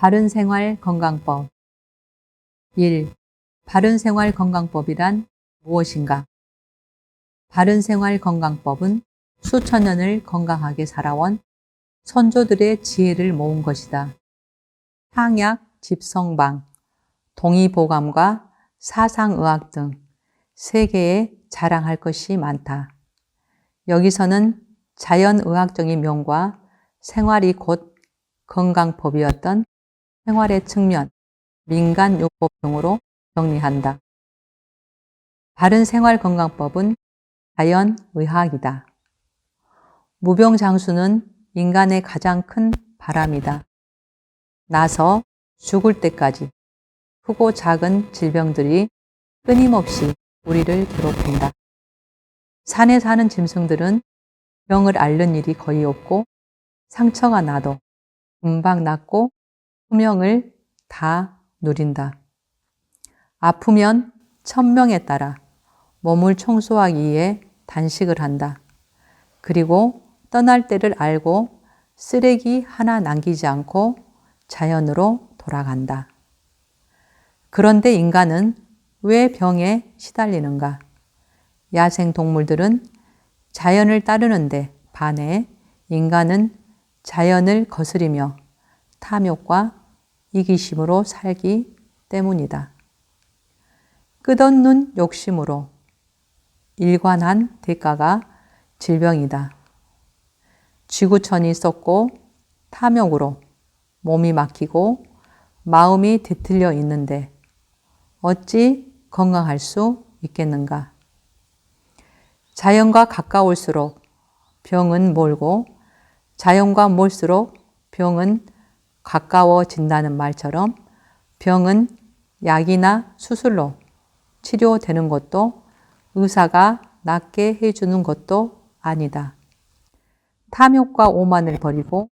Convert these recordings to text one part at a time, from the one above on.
바른생활 건강법 1. 바른생활 건강법이란 무엇인가? 바른생활 건강법은 수천 년을 건강하게 살아온 선조들의 지혜를 모은 것이다. 향약, 집성방, 동의보감과 사상의학 등 세계에 자랑할 것이 많다. 여기서는 자연의학적인 명과 생활이 곧 건강법이었던 생활의 측면, 민간요법 등으로 정리한다. 바른생활건강법은 자연의학이다. 무병장수는 인간의 가장 큰 바람이다. 나서 죽을 때까지 크고 작은 질병들이 끊임없이 우리를 괴롭힌다. 산에 사는 짐승들은 병을 앓는 일이 거의 없고 상처가 나도 금방 낫고 수명을 다 누린다. 아프면 천명에 따라 몸을 청소하기 위해 단식을 한다. 그리고 떠날 때를 알고 쓰레기 하나 남기지 않고 자연으로 돌아간다. 그런데 인간은 왜 병에 시달리는가? 야생동물들은 자연을 따르는데 반해 인간은 자연을 거스리며 탐욕과 이기심으로 살기 때문이다. 끝없는 욕심으로 일관한 대가가 질병이다. 지구촌이 썩고 탐욕으로 몸이 막히고 마음이 뒤틀려 있는데 어찌 건강할 수 있겠는가? 자연과 가까울수록 병은 멀고 자연과 멀수록 병은 가까워진다는 말처럼 병은 약이나 수술로 치료되는 것도 의사가 낫게 해주는 것도 아니다. 탐욕과 오만을 버리고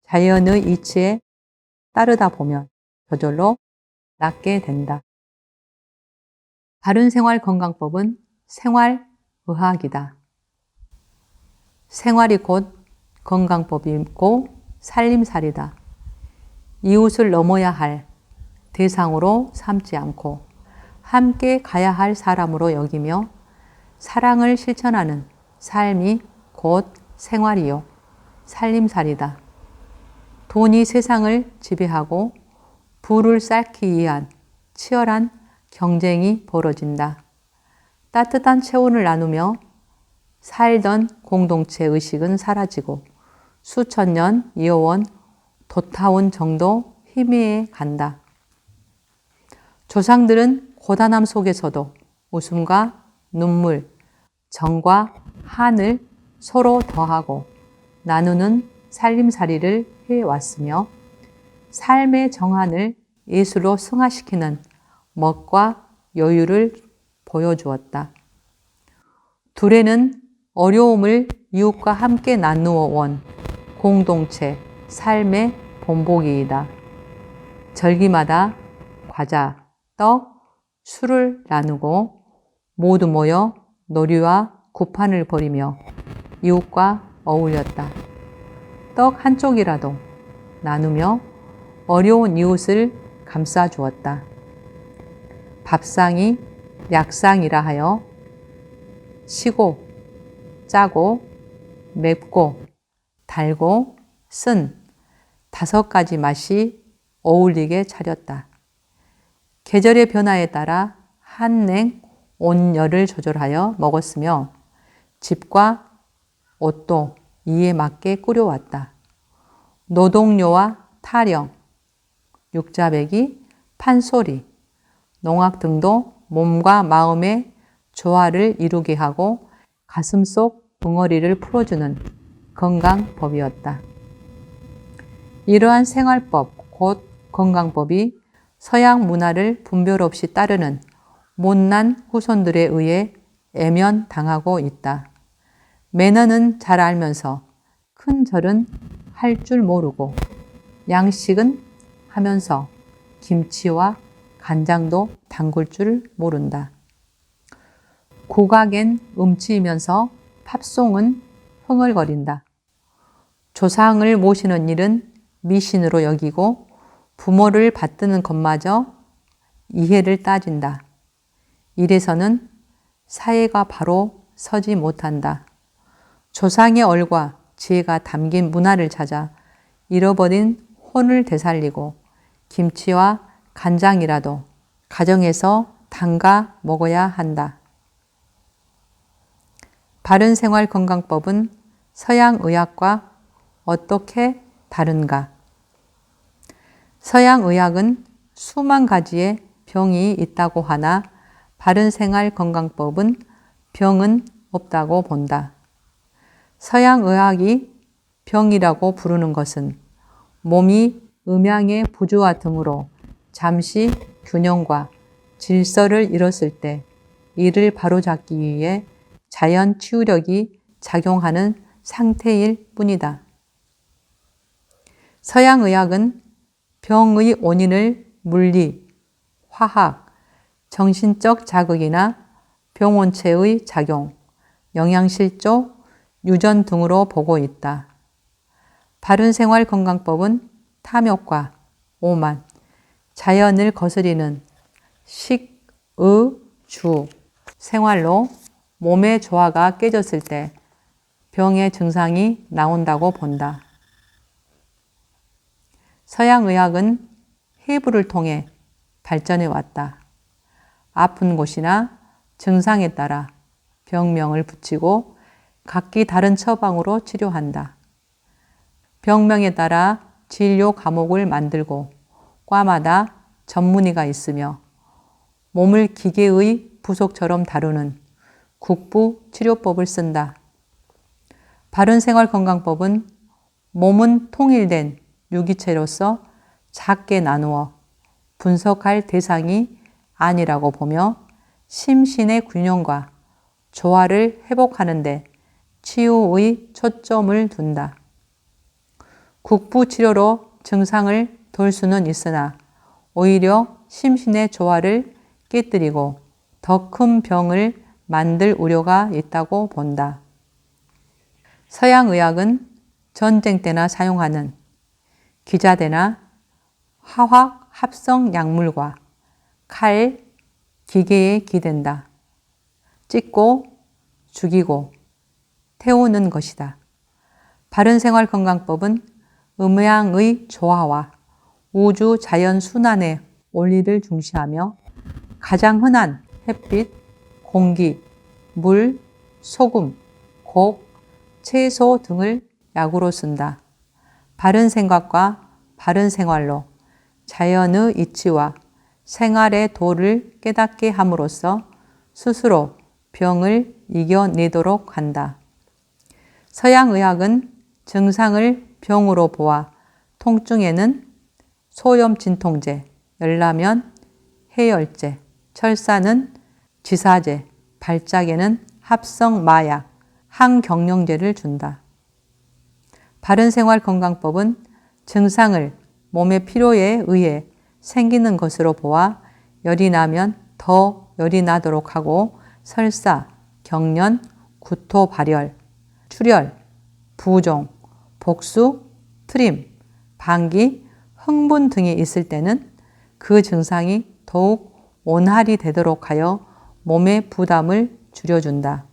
자연의 이치에 따르다 보면 저절로 낫게 된다. 바른생활건강법은 생활의학이다. 생활이 곧 건강법이고 살림살이다. 이웃을 넘어야 할 대상으로 삼지 않고 함께 가야 할 사람으로 여기며 사랑을 실천하는 삶이 곧 생활이요 살림살이다. 돈이 세상을 지배하고 부를 쌓기 위한 치열한 경쟁이 벌어진다. 따뜻한 체온을 나누며 살던 공동체 의식은 사라지고 수천 년 이어온 도타운 정도 희미해 간다. 조상들은 고단함 속에서도 웃음과 눈물, 정과 한을 서로 더하고 나누는 살림살이를 해왔으며 삶의 정한을 예술로 승화시키는 멋과 여유를 보여주었다. 둘에는 어려움을 이웃과 함께 나누어 온 공동체, 삶의 본보기이다. 절기마다 과자, 떡, 술을 나누고 모두 모여 놀이와 구판을 벌이며 이웃과 어울렸다. 떡 한 쪽이라도 나누며 어려운 이웃을 감싸주었다. 밥상이 약상이라 하여 시고 짜고 맵고 달고 쓴 5가지 맛이 어울리게 차렸다. 계절의 변화에 따라 한냉, 온열을 조절하여 먹었으며 집과 옷도 이에 맞게 꾸려왔다. 노동요와 타령, 육자배기, 판소리, 농악 등도 몸과 마음의 조화를 이루게 하고 가슴속 벙어리를 풀어주는 건강법이었다. 이러한 생활법, 곧 건강법이 서양 문화를 분별 없이 따르는 못난 후손들에 의해 애면당하고 있다. 매너는 잘 알면서 큰 절은 할 줄 모르고 양식은 하면서 김치와 간장도 담글 줄 모른다. 국악엔 음치이면서 팝송은 흥얼거린다. 조상을 모시는 일은 미신으로 여기고 부모를 받드는 것마저 이해를 따진다. 이래서는 사회가 바로 서지 못한다. 조상의 얼과 지혜가 담긴 문화를 찾아 잃어버린 혼을 되살리고 김치와 간장이라도 가정에서 담가 먹어야 한다. 바른생활건강법은 서양의학과 어떻게 다른가? 서양의학은 수만 가지의 병이 있다고 하나 바른생활건강법은 병은 없다고 본다. 서양의학이 병이라고 부르는 것은 몸이 음양의 부조화 등으로 잠시 균형과 질서를 잃었을 때 이를 바로잡기 위해 자연 치유력이 작용하는 상태일 뿐이다. 서양의학은 병의 원인을 물리, 화학, 정신적 자극이나 병원체의 작용, 영양실조, 유전 등으로 보고 있다. 바른생활건강법은 탐욕과 오만, 자연을 거스리는 식, 의, 주, 생활로 몸의 조화가 깨졌을 때 병의 증상이 나온다고 본다. 서양의학은 해부를 통해 발전해 왔다. 아픈 곳이나 증상에 따라 병명을 붙이고 각기 다른 처방으로 치료한다. 병명에 따라 진료 과목을 만들고 과마다 전문의가 있으며 몸을 기계의 부속처럼 다루는 국부 치료법을 쓴다. 바른생활건강법은 몸은 통일된 유기체로서 작게 나누어 분석할 대상이 아니라고 보며 심신의 균형과 조화를 회복하는 데 치유의 초점을 둔다. 국부 치료로 증상을 돌 수는 있으나 오히려 심신의 조화를 깨뜨리고 더 큰 병을 만들 우려가 있다고 본다. 서양의학은 전쟁 때나 사용하는 기자대나 화학 합성 약물과 칼, 기계에 기댄다. 찢고 죽이고 태우는 것이다. 바른생활건강법은 음양의 조화와 우주 자연 순환의 원리를 중시하며 가장 흔한 햇빛, 공기, 물, 소금, 곡, 채소 등을 약으로 쓴다. 바른 생각과 바른 생활로 자연의 이치와 생활의 도를 깨닫게 함으로써 스스로 병을 이겨내도록 한다. 서양의학은 증상을 병으로 보아 통증에는 소염 진통제, 열나면 해열제, 철사는 지사제, 발작에는 합성 마약, 항경령제를 준다. 바른생활건강법은 증상을 몸의 필요에 의해 생기는 것으로 보아 열이 나면 더 열이 나도록 하고 설사, 경련, 구토 발열, 출혈, 부종, 복수, 트림, 방기, 흥분 등이 있을 때는 그 증상이 더욱 원활히 되도록 하여 몸의 부담을 줄여준다.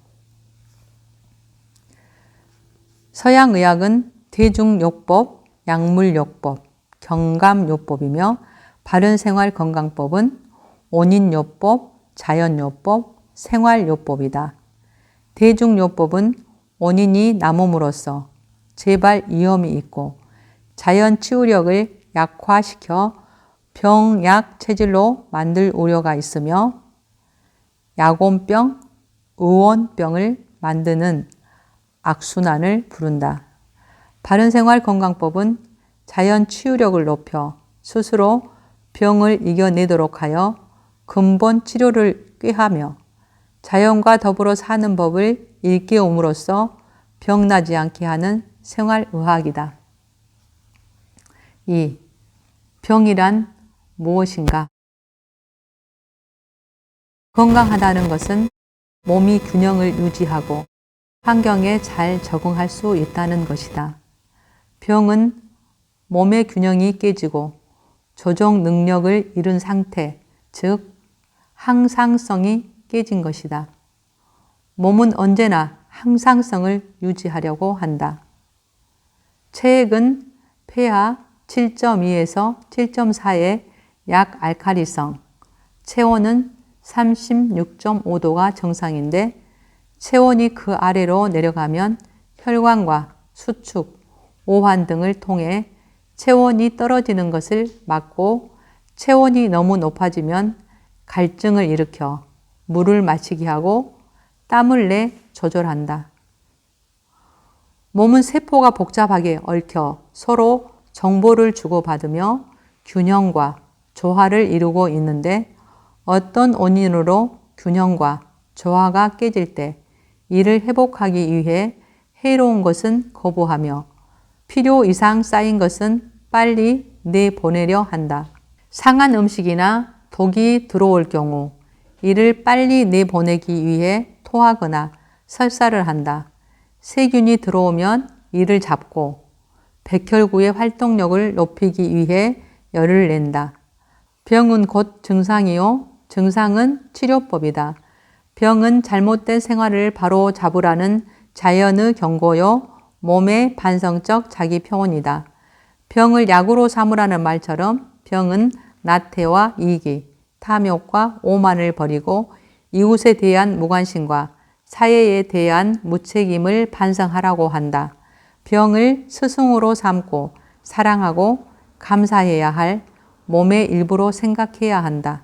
서양의학은 대중요법, 약물요법, 경감요법이며 바른생활건강법은 원인요법, 자연요법, 생활요법이다. 대중요법은 원인이 남음으로써 재발 위험이 있고 자연 치유력을 약화시켜 병약 체질로 만들 우려가 있으며 약온병, 의원병을 만드는 악순환을 부른다. 바른생활건강법은 자연 치유력을 높여 스스로 병을 이겨내도록 하여 근본 치료를 꾀하며 자연과 더불어 사는 법을 일깨움으로써 병나지 않게 하는 생활의학이다. 2. 병이란 무엇인가? 건강하다는 것은 몸이 균형을 유지하고 환경에 잘 적응할 수 있다는 것이다. 병은 몸의 균형이 깨지고 조정 능력을 잃은 상태, 즉 항상성이 깨진 것이다. 몸은 언제나 항상성을 유지하려고 한다. 체액은 pH 7.2에서 7.4의 약알칼리성, 체온은 36.5도가 정상인데 체온이 그 아래로 내려가면 혈관과 수축, 오한 등을 통해 체온이 떨어지는 것을 막고 체온이 너무 높아지면 갈증을 일으켜 물을 마시게 하고 땀을 내 조절한다. 몸은 세포가 복잡하게 얽혀 서로 정보를 주고받으며 균형과 조화를 이루고 있는데 어떤 원인으로 균형과 조화가 깨질 때 이를 회복하기 위해 해로운 것은 거부하며 필요 이상 쌓인 것은 빨리 내보내려 한다. 상한 음식이나 독이 들어올 경우 이를 빨리 내보내기 위해 토하거나 설사를 한다. 세균이 들어오면 이를 잡고 백혈구의 활동력을 높이기 위해 열을 낸다. 병은 곧 증상이요. 증상은 치료법이다. 병은 잘못된 생활을 바로 잡으라는 자연의 경고요. 몸의 반성적 자기 표현이다. 병을 약으로 삼으라는 말처럼 병은 나태와 이기, 탐욕과 오만을 버리고 이웃에 대한 무관심과 사회에 대한 무책임을 반성하라고 한다. 병을 스승으로 삼고 사랑하고 감사해야 할 몸의 일부로 생각해야 한다.